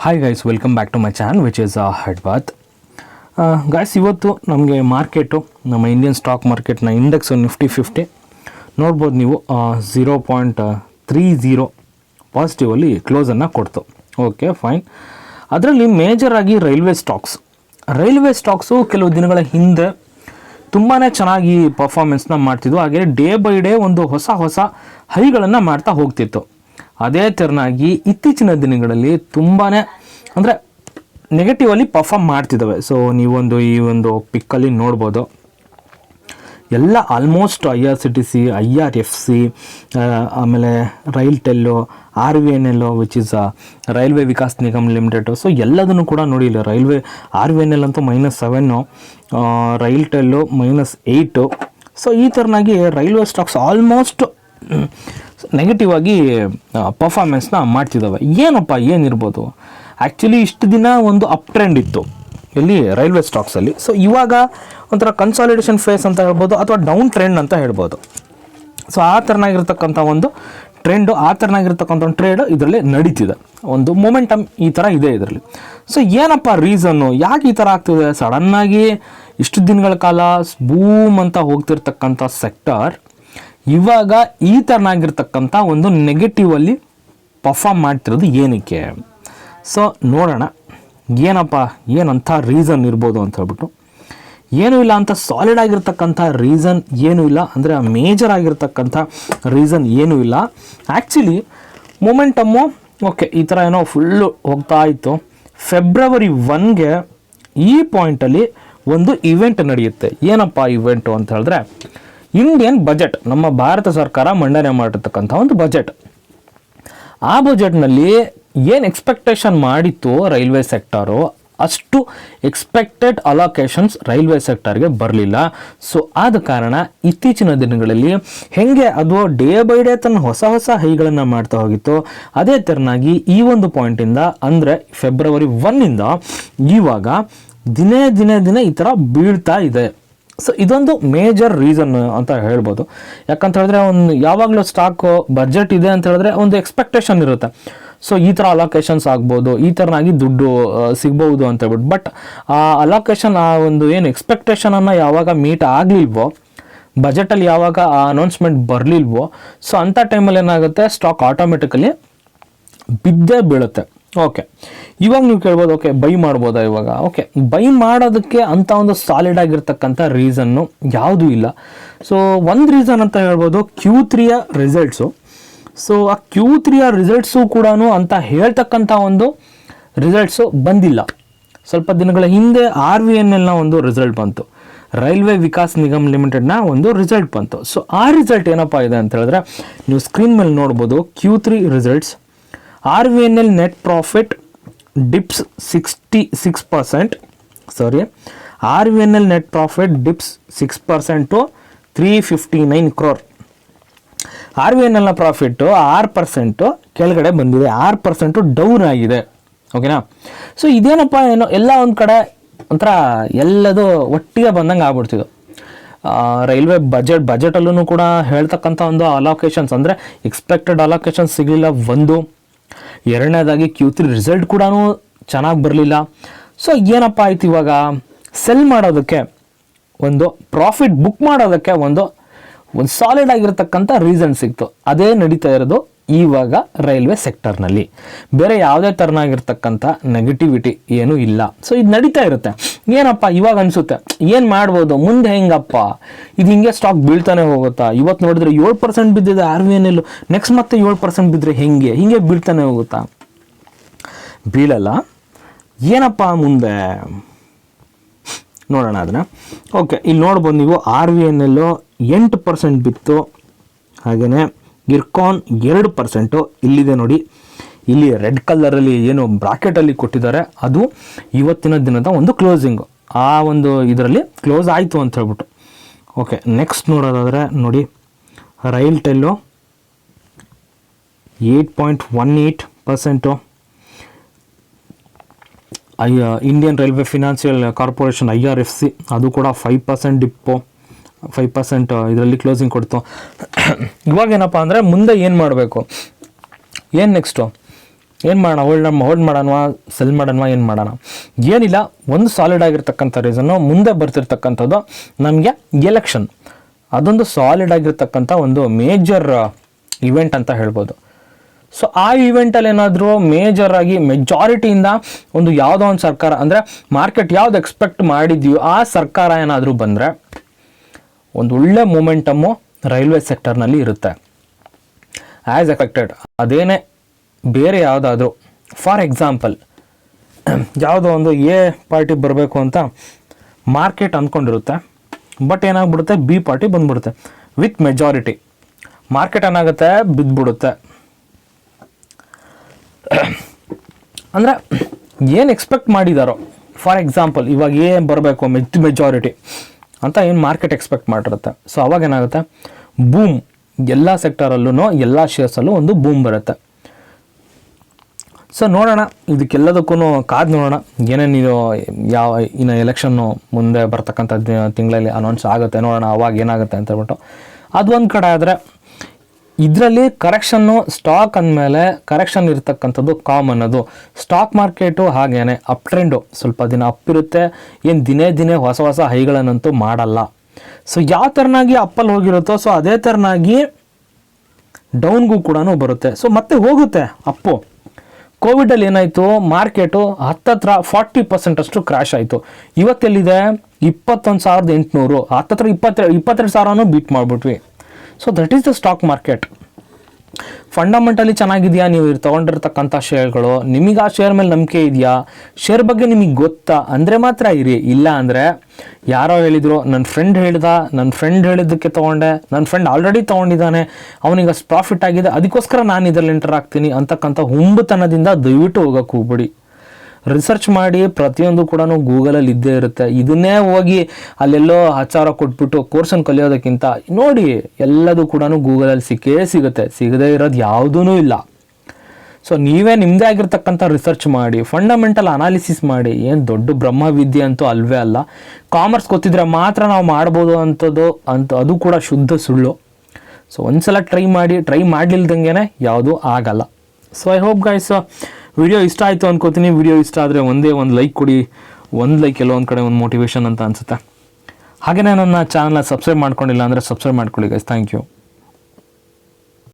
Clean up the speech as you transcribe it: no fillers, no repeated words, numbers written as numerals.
Hi guys, welcome back to my channel which is ಹೆಡ್ಬಾತ್. Guys, ಇವತ್ತು ನಮಗೆ market, ನಮ್ಮ ಇಂಡಿಯನ್ ಸ್ಟಾಕ್ ಮಾರ್ಕೆಟ್ನ ಇಂಡೆಕ್ಸ್ ನಿಫ್ಟಿ 50 ನೋಡ್ಬೋದು ನೀವು 0.30 ಪಾಸಿಟಿವಲ್ಲಿ ಕ್ಲೋಸನ್ನು ಕೊಡ್ತು. Okay, fine. ಅದರಲ್ಲಿ ಮೇಜರಾಗಿ ರೈಲ್ವೆ ಸ್ಟಾಕ್ಸು ಕೆಲವು ದಿನಗಳ ಹಿಂದೆ ತುಂಬಾ ಚೆನ್ನಾಗಿ ಪರ್ಫಾರ್ಮೆನ್ಸ್ನ ಮಾಡ್ತಿದ್ವು. ಹಾಗೆ ಡೇ ಬೈ ಡೇ ಒಂದು ಹೊಸ ಹೈಗಳನ್ನು ಮಾಡ್ತಾ ಹೋಗ್ತಿತ್ತು. ಅದೇ ತೆರನಾಗಿ ಇತ್ತೀಚಿನ ದಿನಗಳಲ್ಲಿ ತುಂಬಾ ಅಂದರೆ ನೆಗೆಟಿವಲ್ಲಿ ಪರ್ಫಾರ್ಮ್ ಮಾಡ್ತಿದ್ದಾವೆ. ಸೊ ನೀವೊಂದು ಈ ಒಂದು ಪಿಕ್ಕಲ್ಲಿ ನೋಡ್ಬೋದು, ಎಲ್ಲ ಆಲ್ಮೋಸ್ಟ್ IRCTC, IRFC, ಆಮೇಲೆ ರೈಲ್ಟೆಲ್ಲು, RVNL which is railway Vikas Nigam limited. So ಎಲ್ಲದನ್ನು ಕೂಡ ನೋಡಿಲ್ಲ. ರೈಲ್ವೆ RVNL ಅಂತೂ -7, ರೈಲ್ಟೆಲ್ಲು -8. ಸೊ ಈ ಥರನಾಗಿ ರೈಲ್ವೆ ಸ್ಟಾಕ್ಸ್ ಆಲ್ಮೋಸ್ಟ್ ನೆಗೆಟಿವ್ ಆಗಿ ಪರ್ಫಾರ್ಮೆನ್ಸ್ನ ಮಾಡ್ತಿದ್ದಾವೆ. ಏನಿರ್ಬೋದು? ಆ್ಯಕ್ಚುಲಿ ಇಷ್ಟು ದಿನ ಒಂದು ಅಪ್ ಟ್ರೆಂಡ್ ಇತ್ತು ಇಲ್ಲಿ ರೈಲ್ವೆ ಸ್ಟಾಕ್ಸಲ್ಲಿ. ಸೊ ಇವಾಗ ಒಂಥರ ಕನ್ಸಾಲಿಡೇಷನ್ ಫೇಸ್ ಅಂತ ಹೇಳ್ಬೋದು, ಅಥವಾ ಡೌನ್ ಟ್ರೆಂಡ್ ಅಂತ ಹೇಳ್ಬೋದು. ಸೊ ಆ ಥರನಾಗಿರ್ತಕ್ಕಂಥ ಒಂದು ಟ್ರೆಂಡು, ಆ ಥರನಾಗಿರ್ತಕ್ಕಂಥ ಒಂದು ಟ್ರೇಡ್ ಇದರಲ್ಲಿ ನಡೀತಿದೆ. ಒಂದು ಮೊಮೆಂಟಮ್ ಈ ಥರ ಇದೆ ಇದರಲ್ಲಿ. ಸೊ ಏನಪ್ಪ ರೀಸನ್ನು, ಯಾಕೆ ಈ ಥರ ಆಗ್ತಿದೆ? ಸಡನ್ನಾಗಿ ಇಷ್ಟು ದಿನಗಳ ಕಾಲ ಬೂಮ್ ಅಂತ ಹೋಗ್ತಿರ್ತಕ್ಕಂಥ ಸೆಕ್ಟರ್ ಇವಾಗ ಈ ಥರನಾಗಿರ್ತಕ್ಕಂಥ ಒಂದು ನೆಗೆಟಿವಲ್ಲಿ ಪರ್ಫಾರ್ಮ್ ಮಾಡ್ತಿರೋದು ಏನಕ್ಕೆ? ಸೊ ನೋಡೋಣ ಏನಂಥ ರೀಸನ್ ಇರ್ಬೋದು ಅಂತ ಹೇಳ್ಬಿಟ್ಟು. ಏನೂ ಇಲ್ಲ ಅಂತ ಸಾಲಿಡ್ ಆಗಿರ್ತಕ್ಕಂಥ ರೀಸನ್ ಏನೂ ಇಲ್ಲ, ಅಂದರೆ ಮೇಜರ್ ಆಗಿರ್ತಕ್ಕಂಥ ರೀಸನ್ ಏನೂ ಇಲ್ಲ. ಆ್ಯಕ್ಚುಲಿ ಮೊಮೆಂಟಮ್ಮು ಓಕೆ ಈ ಥರ ಏನೋ ಫುಲ್ಲು ಹೋಗ್ತಾ ಇತ್ತು. ಫೆಬ್ರವರಿ 1ಗೆ ಈ ಪಾಯಿಂಟಲ್ಲಿ ಒಂದು ಇವೆಂಟ್ ನಡೆಯುತ್ತೆ. ಏನಪ್ಪ ಇವೆಂಟು ಅಂತ ಹೇಳಿದ್ರೆ, ಇಂಡಿಯನ್ ಬಜೆಟ್, ನಮ್ಮ ಭಾರತ ಸರ್ಕಾರ ಮಂಡನೆ ಮಾಡಿರ್ತಕ್ಕಂಥ ಒಂದು ಬಜೆಟ್. ಆ ಬಜೆಟ್ನಲ್ಲಿ ಏನು ಎಕ್ಸ್ಪೆಕ್ಟೇಷನ್ ಮಾಡಿತ್ತು ರೈಲ್ವೆ ಸೆಕ್ಟರು, ಅಷ್ಟು ಎಕ್ಸ್ಪೆಕ್ಟೆಡ್ ಅಲೋಕೇಶನ್ಸ್ ರೈಲ್ವೆ ಸೆಕ್ಟರ್ಗೆ ಬರಲಿಲ್ಲ. ಸೊ ಆದ ಕಾರಣ ಇತ್ತೀಚಿನ ದಿನಗಳಲ್ಲಿ ಹೆಂಗೆ ಅದು ಡೇ ಬೈ ಡೇ ತನ್ನ ಹೊಸ ಹೈಗಳನ್ನು ಮಾಡ್ತಾ ಹೋಗಿತ್ತು, ಅದೇ ಥರನಾಗಿ ಈ ಒಂದು ಪಾಯಿಂಟಿಂದ ಅಂದರೆ ಫೆಬ್ರವರಿ 1ಇಂದ ಇವಾಗ ದಿನೇ ಈ ಥರ ಬೀಳ್ತಾ ಇದೆ. ಸೊ ಇದೊಂದು ಮೇಜರ್ ರೀಸನ್ ಅಂತ ಹೇಳ್ಬೋದು. ಯಾಕಂತ ಹೇಳಿದ್ರೆ ಒಂದು ಯಾವಾಗಲೂ ಸ್ಟಾಕು ಬಜೆಟ್ ಇದೆ ಅಂತ ಹೇಳಿದ್ರೆ ಒಂದು ಎಕ್ಸ್ಪೆಕ್ಟೇಷನ್ ಇರುತ್ತೆ. ಸೊ ಈ ಥರ ಅಲೋಕೇಶನ್ಸ್ ಆಗ್ಬೋದು, ಈ ಥರನಾಗಿ ದುಡ್ಡು ಸಿಗ್ಬೋದು ಅಂತ ಹೇಳ್ಬಿಟ್ಟು. ಬಟ್ ಆ ಅಲೋಕೇಶನ್, ಆ ಒಂದು ಏನು ಎಕ್ಸ್ಪೆಕ್ಟೇಷನನ್ನು ಯಾವಾಗ ಮೀಟ್ ಆಗಲಿಲ್ವೋ, ಬಜೆಟಲ್ಲಿ ಯಾವಾಗ ಆ ಅನೌನ್ಸ್ಮೆಂಟ್ ಬರಲಿಲ್ವೋ, ಸೊ ಅಂಥ ಟೈಮಲ್ಲಿ ಏನಾಗುತ್ತೆ, ಸ್ಟಾಕ್ ಆಟೋಮೆಟಿಕಲಿ ಬಿದ್ದೇ ಬೀಳುತ್ತೆ. ಓಕೆ, ಇವಾಗ ನೀವು ಕೇಳ್ಬೋದು, ಓಕೆ ಬೈ ಮಾಡ್ಬೋದಾ ಇವಾಗ? ಓಕೆ, ಬೈ ಮಾಡೋದಕ್ಕೆ ಅಂಥ ಒಂದು ಸಾಲಿಡ್ ಆಗಿರ್ತಕ್ಕಂಥ ರೀಸನ್ನು ಯಾವುದೂ ಇಲ್ಲ. ಸೊ ಒಂದು ರೀಸನ್ ಅಂತ ಹೇಳ್ಬೋದು Q3ಯ ರಿಸಲ್ಟ್ಸು. ಸೊ ಆ Q3ಯ ರಿಸಲ್ಟ್ಸು ಕೂಡ ಅಂತ ಹೇಳ್ತಕ್ಕಂಥ ಒಂದು ರಿಸಲ್ಟ್ಸು ಬಂದಿಲ್ಲ. ಸ್ವಲ್ಪ ದಿನಗಳ ಹಿಂದೆ RVNLನ ಒಂದು ರಿಸಲ್ಟ್ ಬಂತು, ರೈಲ್ವೆ ವಿಕಾಸ್ ನಿಗಮ್ ಲಿಮಿಟೆಡ್ನ ಒಂದು ರಿಸಲ್ಟ್ ಬಂತು. ಸೊ ಆ ರಿಸಲ್ಟ್ ಏನಪ್ಪ ಇದೆ ಅಂತ ಹೇಳಿದ್ರೆ, ನೀವು ಸ್ಕ್ರೀನ್ ಮೇಲೆ ನೋಡ್ಬೋದು Q3 results. RVNL net profit dips 66%. RVNL net profit dips 6% to 359 crore. RVNLನ ಪ್ರಾಫಿಟ್ಟು 6% ಕೆಳಗಡೆ ಬಂದಿದೆ, 6% ಡೌನ್ ಆಗಿದೆ. ಓಕೆನಾ? ಸೊ ಇದೇನಪ್ಪ, ಏನೋ ಎಲ್ಲ ಒಂದು ಕಡೆ ಒಂಥರ ಎಲ್ಲದು ಒಟ್ಟಿಗೆ ಬಂದಂಗೆ ಆಗ್ಬಿಡ್ತಿದ್ದು. ರೈಲ್ವೆ ಬಜೆಟಲ್ಲೂ ಕೂಡ ಹೇಳ್ತಕ್ಕಂಥ ಒಂದು ಅಲೋಕೇಶನ್ಸ್, ಅಂದರೆ ಎಕ್ಸ್ಪೆಕ್ಟೆಡ್ ಅಲೋಕೇಶನ್ಸ್ ಸಿಗಲಿಲ್ಲ ಒಂದು. ಎರಡನೇದಾಗಿ Q3 ರಿಸಲ್ಟ್ ಕೂಡ ಚೆನ್ನಾಗಿ ಬರಲಿಲ್ಲ. ಸೊ ಏನಪ್ಪ ಆಯ್ತು, ಇವಾಗ ಸೆಲ್ ಮಾಡೋದಕ್ಕೆ, ಒಂದು ಪ್ರಾಫಿಟ್ ಬುಕ್ ಮಾಡೋದಕ್ಕೆ ಒಂದು ಸಾಲಿಡ್ ಆಗಿರತಕ್ಕಂಥ ರೀಸನ್ ಸಿಕ್ತು. ಅದೇ ನಡೀತಾ ಇರೋದು ಇವಾಗ ರೈಲ್ವೆ ಸೆಕ್ಟರ್ನಲ್ಲಿ. ಬೇರೆ ಯಾವುದೇ ಥರನಾಗಿರ್ತಕ್ಕಂಥ ನೆಗೆಟಿವಿಟಿ ಏನೂ ಇಲ್ಲ. ಸೊ ಇದು ನಡೀತಾ ಇರುತ್ತೆ. ಏನಪ್ಪ ಇವಾಗ ಅನಿಸುತ್ತೆ, ಏನು ಮಾಡ್ಬೋದು ಮುಂದೆ, ಹೆಂಗಪ್ಪ ಇದು ಹಿಂಗೆ ಸ್ಟಾಕ್ ಬೀಳ್ತಾನೆ ಹೋಗುತ್ತಾ? ಇವತ್ತು ನೋಡಿದ್ರೆ 7% ಬಿದ್ದಿದೆ RVNL, ನೆಕ್ಸ್ಟ್ ಮತ್ತೆ 7% ಬಿದ್ದರೆ ಹಿಂಗೆ ಬೀಳ್ತಾನೆ ಹೋಗುತ್ತಾ? ಬೀಳಲ್ಲ. ಏನಪ್ಪ ಮುಂದೆ ನೋಡೋಣ ಅದನ್ನು. ಓಕೆ, ಇಲ್ಲಿ ನೋಡ್ಬೋದು ನೀವು, RVNL 8% ಬಿತ್ತು. ಹಾಗೆಯೇ ಇರ್ಕಾನ್ 2%. ಇಲ್ಲಿದೆ ನೋಡಿ, ಇಲ್ಲಿ ರೆಡ್ ಕಲರಲ್ಲಿ ಏನು ಬ್ರಾಕೆಟಲ್ಲಿ ಕೊಟ್ಟಿದ್ದಾರೆ, ಅದು ಇವತ್ತಿನ ದಿನದ ಒಂದು ಕ್ಲೋಸಿಂಗು. ಆ ಒಂದು ಇದರಲ್ಲಿ ಕ್ಲೋಸ್ ಆಯಿತು ಅಂತ ಹೇಳ್ಬಿಟ್ಟು. ಓಕೆ, ನೆಕ್ಸ್ಟ್ ನೋಡೋದಾದರೆ ನೋಡಿ, ರೈಲ್ಟೆಲ್ಲು 8.18%. Indian railway financial corporation IRFC ಅದು ಕೂಡ 5% ಡಿಪ್ಪು, 5% ಇದರಲ್ಲಿ ಕ್ಲೋಸಿಂಗ್ ಕೊಡ್ತು. ಇವಾಗೇನಪ್ಪ ಅಂದರೆ ಮುಂದೆ ಏನು ಮಾಡಬೇಕು, ಏನು ನೆಕ್ಸ್ಟು? ಏನು ಮಾಡೋಣ, ಹೋಲ್ಡ್ ಮಾಡೋಣ, ಸೆಲ್ ಮಾಡೋಣ, ಏನು ಮಾಡೋಣ? ಏನಿಲ್ಲ, ಒಂದು ಸಾಲಿಡ್ ಆಗಿರ್ತಕ್ಕಂಥ ರೀಸನ್ನು ಮುಂದೆ ಬರ್ತಿರ್ತಕ್ಕಂಥದ್ದು ನಮಗೆ ಎಲೆಕ್ಷನ್. ಅದೊಂದು ಸಾಲಿಡ್ ಆಗಿರ್ತಕ್ಕಂಥ ಒಂದು ಮೇಜರ್ ಇವೆಂಟ್ ಅಂತ ಹೇಳ್ಬೋದು. ಸೊ ಆ ಇವೆಂಟಲ್ಲಿ ಏನಾದರೂ ಮೇಜರ್ ಆಗಿ ಮೆಜಾರಿಟಿಯಿಂದ ಒಂದು ಯಾವುದೋ ಒಂದು ಸರ್ಕಾರ, ಅಂದರೆ ಮಾರ್ಕೆಟ್ ಯಾವ್ದು ಎಕ್ಸ್ಪೆಕ್ಟ್ ಮಾಡಿದೆಯೋ ಆ ಸರ್ಕಾರ ಏನಾದರೂ ಬಂದರೆ ಒಂದು ಒಳ್ಳೆ ಮೂಮೆಂಟಮ್ಮು ರೈಲ್ವೆ ಸೆಕ್ಟರ್ನಲ್ಲಿ ಇರುತ್ತೆ ಆ್ಯಸ್ ಎಫೆಕ್ಟೆಡ್. ಅದೇನೇ ಬೇರೆ ಯಾವುದಾದ್ರೂ, ಫಾರ್ ಎಕ್ಸಾಂಪಲ್ ಯಾವುದೋ ಒಂದು ಎ ಪಾರ್ಟಿ ಬರಬೇಕು ಅಂತ ಮಾರ್ಕೆಟ್ ಅಂದ್ಕೊಂಡಿರುತ್ತೆ, ಬಟ್ ಏನಾಗ್ಬಿಡುತ್ತೆ ಬಿ ಪಾರ್ಟಿ ಬಂದ್ಬಿಡುತ್ತೆ ವಿತ್ ಮೆಜಾರಿಟಿ. ಮಾರ್ಕೆಟ್ ಏನಾಗುತ್ತೆ ಬಿದ್ದುಬಿಡುತ್ತೆ. ಅಂದರೆ ಏನು ಎಕ್ಸ್ಪೆಕ್ಟ್ ಮಾಡಿದಾರೋ, ಫಾರ್ ಎಕ್ಸಾಂಪಲ್ ಇವಾಗ ಏನು ಬರಬೇಕು ಮೆಜಾರಿಟಿ ಅಂತ ಏನು ಮಾರ್ಕೆಟ್ ಎಕ್ಸ್ಪೆಕ್ಟ್ ಮಾಡಿರುತ್ತೆ. ಸೊ ಅವಾಗ ಏನಾಗುತ್ತೆ ಬೂಮ್, ಎಲ್ಲ ಸೆಕ್ಟರಲ್ಲೂ ಎಲ್ಲ ಶೇರ್ಸಲ್ಲೂ ಒಂದು ಬೂಮ್ ಬರುತ್ತೆ. ಸೊ ನೋಡೋಣ, ಇದಕ್ಕೆಲ್ಲದಕ್ಕೂ ಕಾದು ನೋಡೋಣ ಏನೇನು ಇದು ಇನ್ನು ಎಲೆಕ್ಷನ್ನು ಮುಂದೆ ಬರ್ತಕ್ಕಂಥ ತಿಂಗಳಲ್ಲಿ ಅನೌನ್ಸ್ ಆಗುತ್ತೆ, ನೋಡೋಣ ಅವಾಗ ಏನಾಗುತ್ತೆ ಅಂತ ಹೇಳ್ಬಿಟ್ಟು. ಅದೊಂದು ಕಡೆ ಆದರೆ ಇದರಲ್ಲಿ ಕರೆಕ್ಷನ್ನು, ಸ್ಟಾಕ್ ಅಂದಮೇಲೆ ಕರೆಕ್ಷನ್ ಇರ್ತಕ್ಕಂಥದ್ದು ಕಾಮನ್. ಅದು ಸ್ಟಾಕ್ ಮಾರ್ಕೆಟು ಹಾಗೇನೆ ಅಪ್ ಟ್ರೆಂಡು, ಸ್ವಲ್ಪ ದಿನ ಅಪ್ ಇರುತ್ತೆ, ಏನು ದಿನೇ ಹೊಸ ಹೊಸ ಹೈಗಳನ್ನಂತೂ ಮಾಡಲ್ಲ. ಸೊ ಯಾವ ಥರನಾಗಿ ಅಪ್ಪಲ್ಲಿ ಹೋಗಿರುತ್ತೋ ಸೊ ಅದೇ ಥರನಾಗಿ ಡೌನ್ಗೂ ಕೂಡ ಬರುತ್ತೆ. ಸೊ ಮತ್ತೆ ಹೋಗುತ್ತೆ ಅಪ್ಪು. ಕೋವಿಡಲ್ಲಿ ಏನಾಯಿತು, ಮಾರ್ಕೆಟು ಹತ್ತತ್ರ 40% ಅಷ್ಟು ಕ್ರ್ಯಾಶ್ ಆಯಿತು. ಇವತ್ತೆಲ್ಲಿದೆ 21,800, ಹತ್ತತ್ರ 22,000 ಬೀಟ್ ಮಾಡಿಬಿಟ್ವಿ. So that is the stock market. Fundamentally ಚೆನ್ನಾಗಿದೆಯಾ ನೀವು ತೊಗೊಂಡಿರ್ತಕ್ಕಂಥ ಶೇರ್ಗಳು, ನಿಮಗೆ ಆ ಶೇರ್ ಮೇಲೆ ನಂಬಿಕೆ ಇದೆಯಾ, ಶೇರ್ ಬಗ್ಗೆ ನಿಮಗೆ ಗೊತ್ತಾ ಅಂದರೆ ಮಾತ್ರ ಇರಿ. ಇಲ್ಲ ಅಂದರೆ ಯಾರೋ ಹೇಳಿದರು, ನನ್ನ ಫ್ರೆಂಡ್ ಹೇಳಿದ್ದಕ್ಕೆ ತೊಗೊಂಡೆ, ನನ್ನ ಫ್ರೆಂಡ್ ಆಲ್ರೆಡಿ ತೊಗೊಂಡಿದ್ದಾನೆ, ಅವನಿಗೆ ಅಷ್ಟು ಪ್ರಾಫಿಟ್ ಆಗಿದೆ, ಅದಕ್ಕೋಸ್ಕರ ನಾನು ಇದರಲ್ಲಿ ಎಂಟರ್ ಆಗ್ತೀನಿ ಅಂತಕ್ಕಂಥ ಹುಂಬತನದಿಂದ ದಯವಿಟ್ಟು ಹೋಗೋಕ್ಕೆ ಹೋಗ್ಬಿಡಿ. ರಿಸರ್ಚ್ ಮಾಡಿ, ಪ್ರತಿಯೊಂದು ಕೂಡ ಗೂಗಲಲ್ಲಿ ಇದ್ದೇ ಇರುತ್ತೆ. ಇದನ್ನೇ ಹೋಗಿ ಅಲ್ಲೆಲ್ಲೋ 10,000 ಕೊಟ್ಬಿಟ್ಟು ಕೋರ್ಸನ್ನು ಕಲಿಯೋದಕ್ಕಿಂತ ನೋಡಿ, ಎಲ್ಲದೂ ಕೂಡ ಗೂಗಲಲ್ಲಿ ಸಿಗುತ್ತೆ, ಸಿಗದೇ ಇರೋದು ಯಾವುದೂ ಇಲ್ಲ. ಸೊ ನೀವೇ ನಿಮ್ಮದೇ ಆಗಿರ್ತಕ್ಕಂಥ ರಿಸರ್ಚ್ ಮಾಡಿ, ಫಂಡಮೆಂಟಲ್ ಅನಾಲಿಸಿಸ್ ಮಾಡಿ. ಏನು ದೊಡ್ಡ ಬ್ರಹ್ಮವಿದ್ಯೆ ಅಂತೂ ಅಲ್ವೇ ಅಲ್ಲ. ಕಾಮರ್ಸ್ ಗೊತ್ತಿದ್ರೆ ಮಾತ್ರ ನಾವು ಮಾಡ್ಬೋದು ಅದು ಕೂಡ ಶುದ್ಧ ಸುಳ್ಳು. ಸೊ ಒಂದ್ಸಲ ಟ್ರೈ ಮಾಡಲಿಲ್ದಂಗೆ ಯಾವುದೂ ಆಗಲ್ಲ. So I hope guys video ಇಷ್ಟ ಆಯಿತು ಅನ್ಕೋತೀನಿ. ವಿಡಿಯೋ ಇಷ್ಟ ಆದರೆ ಒಂದೇ ಒಂದು ಲೈಕ್ ಕೊಡಿ. ಒಂದು ಲೈಕ್ ಎಲ್ಲೊಂದು ಕಡೆ ಒಂದು ಮೋಟಿವೇಶನ್ ಅಂತ ಅನಿಸುತ್ತೆ. ಹಾಗೆಯೇ ನನ್ನ ಚಾನಲ್ನ ಸಬ್ಸ್ಕ್ರೈಬ್ ಮಾಡ್ಕೊಂಡಿಲ್ಲ ಅಂದರೆ ಸಬ್ಸ್ಕ್ರೈಬ್ ಮಾಡ್ಕೊಳ್ಳಿ ಗೈಸ್. Thank you.